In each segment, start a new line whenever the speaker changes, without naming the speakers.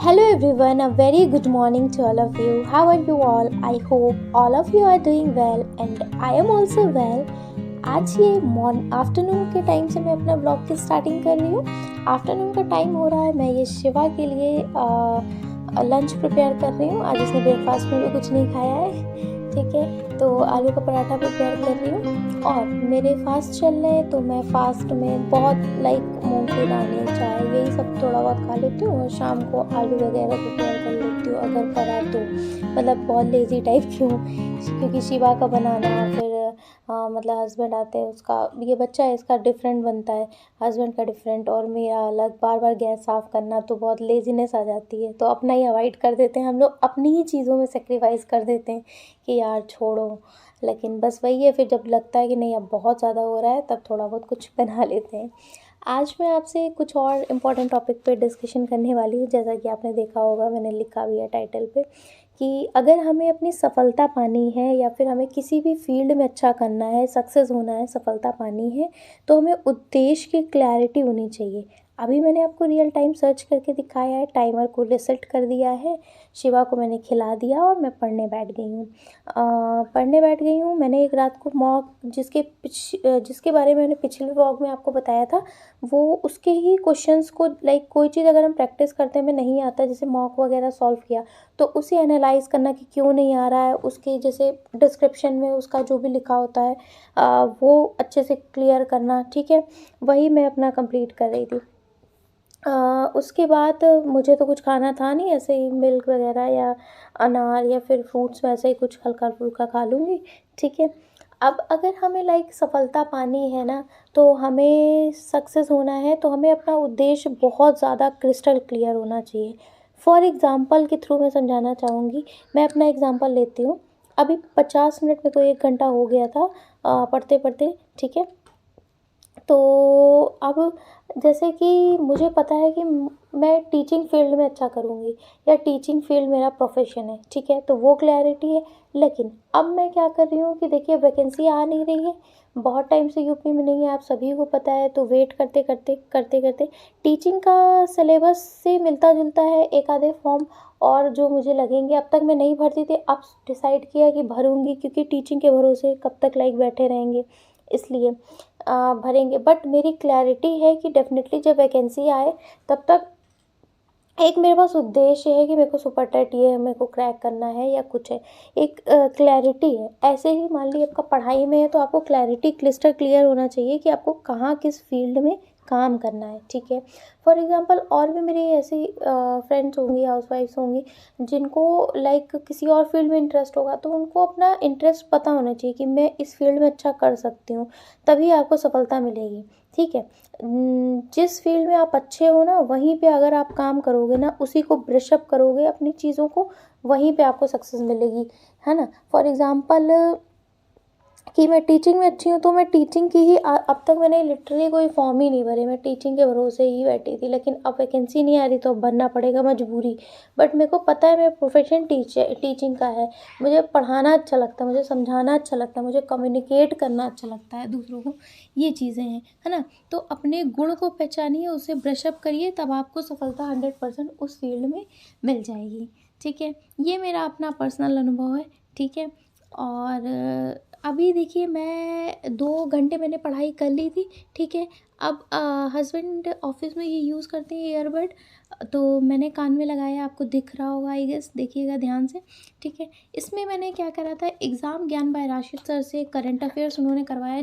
Hello everyone, a very good morning to all of you. How are you all? I hope all of you are doing well and I am also well. आज ये afternoon के time से मैं अपना blog की starting कर रही हूँ। आफ्टरनून का टाइम हो रहा है, मैं ये शिवा के लिए लंच प्रिपेयर कर रही हूँ। आज इसने ब्रेकफास्ट में भी कुछ नहीं खाया है, ठीक है। तो आलू का पराठा प्रिपेयर कर रही हूँ और मेरे फास्ट चल रहे हैं, तो मैं फास्ट में बहुत मूंग के दाने, चाय, यही सब थोड़ा बहुत खा लेती हूँ और शाम को आलू वगैरह प्रिपेयर कर लेती हूँ अगर करा तो। बहुत लेज़ी टाइप की हूँ क्योंकि शिवा का बनाना, फिर हस्बैंड आते हैं, उसका ये बच्चा है, इसका डिफरेंट बनता है, हस्बैंड का डिफरेंट और मेरा अलग, बार बार गैस साफ़ करना, तो बहुत लेज़ीनेस आ जाती है। तो अपना ही अवॉइड कर देते हैं हम लोग, अपनी ही चीज़ों में सेक्रीफाइस कर देते हैं कि यार छोड़ो। लेकिन बस वही है, फिर जब लगता है कि नहीं अब बहुत ज़्यादा हो रहा है, तब थोड़ा बहुत कुछ बना लेते हैं। आज मैं आपसे कुछ और इम्पोर्टेंट टॉपिक पे डिस्कशन करने वाली हूँ। जैसा कि आपने देखा होगा, मैंने लिखा भी है टाइटल पे कि अगर हमें अपनी सफलता पानी है या फिर हमें किसी भी फील्ड में अच्छा करना है, सक्सेस होना है, सफलता पानी है, तो हमें उद्देश्य की क्लैरिटी होनी चाहिए। अभी मैंने आपको रियल टाइम सर्च करके दिखाया है, टाइमर को रिसेट कर दिया है, शिवा को मैंने खिला दिया और मैं पढ़ने बैठ गई हूँ। मैंने एक रात को मॉक जिसके बारे में मैंने पिछले व्लॉग में आपको बताया था, वो उसके ही क्वेश्चंस को कोई चीज़ अगर हम प्रैक्टिस करते हैं, हमें नहीं आता, जैसे मॉक वगैरह सॉल्व किया, तो उसे एनालाइज करना कि क्यों नहीं आ रहा है, उसके जैसे डिस्क्रिप्शन में उसका जो भी लिखा होता है वो अच्छे से क्लियर करना, ठीक है। वही मैं अपना कंप्लीट कर रही थी। उसके बाद मुझे तो कुछ खाना था नहीं, ऐसे ही मिल्क वगैरह या अनार या फिर फ्रूट्स, वैसे ही कुछ हल्का फुल्का खा लूँगी, ठीक है। अब अगर हमें सफलता पानी है ना, तो हमें सक्सेस होना है, तो हमें अपना उद्देश्य बहुत ज़्यादा क्रिस्टल क्लियर होना चाहिए। फॉर एग्ज़ाम्पल के थ्रू मैं समझाना चाहूँगी। मैं अपना एग्ज़ाम्पल लेती हूँ। अभी 50 मिनट में, तो 1 घंटा हो गया था पढ़ते पढ़ते, ठीक है। तो अब जैसे कि मुझे पता है कि मैं टीचिंग फील्ड में अच्छा करूँगी या टीचिंग फील्ड मेरा प्रोफेशन है, ठीक है, तो वो क्लैरिटी है। लेकिन अब मैं क्या कर रही हूँ कि देखिए वैकेंसी आ नहीं रही है, बहुत टाइम से यूपी में नहीं है, आप सभी को पता है। तो वेट करते करते करते करते टीचिंग का सिलेबस से मिलता जुलता है एक आधे फॉर्म और जो मुझे लगेंगे। अब तक मैं नहीं भरती थी, अब डिसाइड किया कि भरूँगी, क्योंकि टीचिंग के भरोसे कब तक बैठे रहेंगे, इसलिए भरेंगे। बट मेरी क्लैरिटी है कि डेफिनेटली जब वैकेंसी आए, तब तक एक मेरे पास उद्देश्य है कि मेरे को सुपर टेट ये मेरे को क्रैक करना है या कुछ है, एक क्लैरिटी है। ऐसे ही मान लीजिए आपका पढ़ाई में है, तो आपको क्लैरिटी क्लिस्टर क्लियर होना चाहिए कि आपको कहाँ किस फील्ड में काम करना है, ठीक है। फॉर एग्ज़ाम्पल और भी मेरी ऐसी फ्रेंड्स होंगी, हाउसवाइफ्स होंगी, जिनको किसी और फील्ड में इंटरेस्ट होगा, तो उनको अपना इंटरेस्ट पता होना चाहिए कि मैं इस फील्ड में अच्छा कर सकती हूँ, तभी आपको सफलता मिलेगी, ठीक है। जिस फील्ड में आप अच्छे हो ना, वहीं पे अगर आप काम करोगे ना, उसी को ब्रश अप करोगे अपनी चीज़ों को, वहीं पे आपको सक्सेस मिलेगी, है ना। फॉर एग्ज़ाम्पल कि मैं टीचिंग में अच्छी हूँ, तो मैं टीचिंग की ही अब तक मैंने लिटरली कोई फॉर्म ही नहीं भरे, मैं टीचिंग के भरोसे ही बैठी थी। लेकिन अब वैकेंसी नहीं आ रही, तो अब भरना पड़ेगा, मजबूरी। बट मेरे को पता है मेरा प्रोफेशन टीचिंग का है, मुझे पढ़ाना अच्छा लगता है, मुझे समझाना अच्छा लगता है, मुझे कम्युनिकेट करना अच्छा लगता है दूसरों को, ये चीज़ें हैं, है ना। तो अपने गुण को पहचानिए, उसे ब्रशअप करिए, तब आपको सफलता 100% उस फील्ड में मिल जाएगी, ठीक है। ये मेरा अपना पर्सनल अनुभव है, ठीक है। और अभी देखिए, मैं 2 घंटे मैंने पढ़ाई कर ली थी, ठीक है। अब हस्बैंड ऑफिस में ये यूज़ करते हैं ईयरबड, तो मैंने कान में लगाया, आपको दिख रहा होगा आई गेस, देखिएगा ध्यान से, ठीक है। इसमें मैंने क्या करा था, एग्ज़ाम ज्ञान बाय राशिद सर से करंट अफेयर्स उन्होंने करवाया,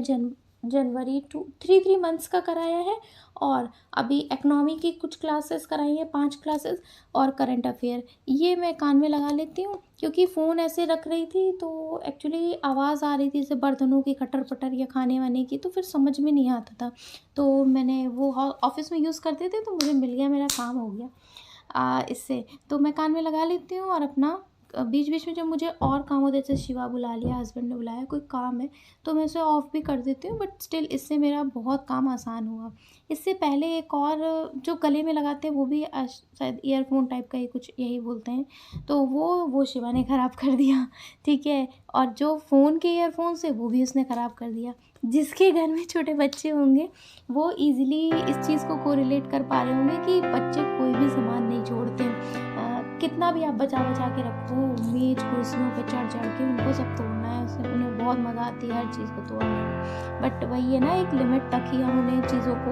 जनवरी टू 3 मंथ्स का कराया है। और अभी इकनॉमी की कुछ क्लासेस कराई हैं, 5 क्लासेस, और करंट अफेयर, ये मैं कान में लगा लेती हूँ, क्योंकि फ़ोन ऐसे रख रही थी तो एक्चुअली आवाज़ आ रही थी जैसे बर्तनों की खटर पटर या खाने वाने की, तो फिर समझ में नहीं आता था। तो मैंने वो ऑफिस में यूज़ करते थे, तो मुझे मिल गया, मेरा काम हो गया इससे। तो मैं कान में लगा लेती हूँ और अपना बीच बीच में जब मुझे और काम होता है, जैसे शिवा बुला लिया, हस्बैंड ने बुलाया, कोई काम है, तो मैं उसे ऑफ़ भी कर देती हूँ। बट स्टिल इससे मेरा बहुत काम आसान हुआ। इससे पहले एक और जो गले में लगाते हैं, वो भी शायद ईयरफोन टाइप का ही कुछ यही बोलते हैं, तो वो शिवा ने ख़राब कर दिया, ठीक है। और जो फ़ोन के ईयरफोन्स है, वो भी उसने ख़राब कर दिया। जिसके घर में छोटे बच्चे होंगे, वो ईज़िली इस चीज़ को कोरिलेट कर पा रहे होंगे कि बच्चे कोई भी सामान नहीं छोड़ते हैं। कितना भी आप बचा बचा के रखो, मेज कुर्सियों पे चढ़ चढ़ के उनको सब तोड़ना है, उन्हें बहुत मज़ा आती है हर चीज़ को तोड़ने में। बट वही है ना, एक लिमिट तक ही हम उन्हें चीज़ों को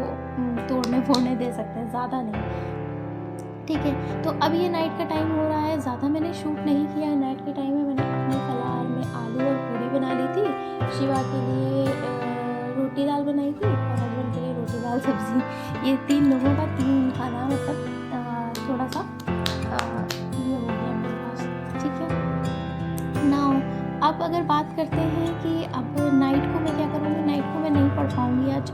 तोड़ने फोड़ने दे सकते हैं, ज़्यादा नहीं। ठीक है, तो अब ये नाइट का टाइम हो रहा है, ज़्यादा मैंने शूट नहीं किया है। नाइट के टाइम में मैंने अपने फलाहार में आलू और पूरी बना ली थी, शिवा के लिए रोटी दाल बनाई थी और हस्बैंड के लिए रोटी दाल सब्ज़ी। ये 3 लोगों का 3 खाना, मतलब थोड़ा सा ये हो गया मेरे पास। ठीक है, नाउ अब अगर बात करते हैं कि अब नाइट को मैं क्या करूँगी। नाइट को मैं नहीं पढ़ पाऊँगी आज।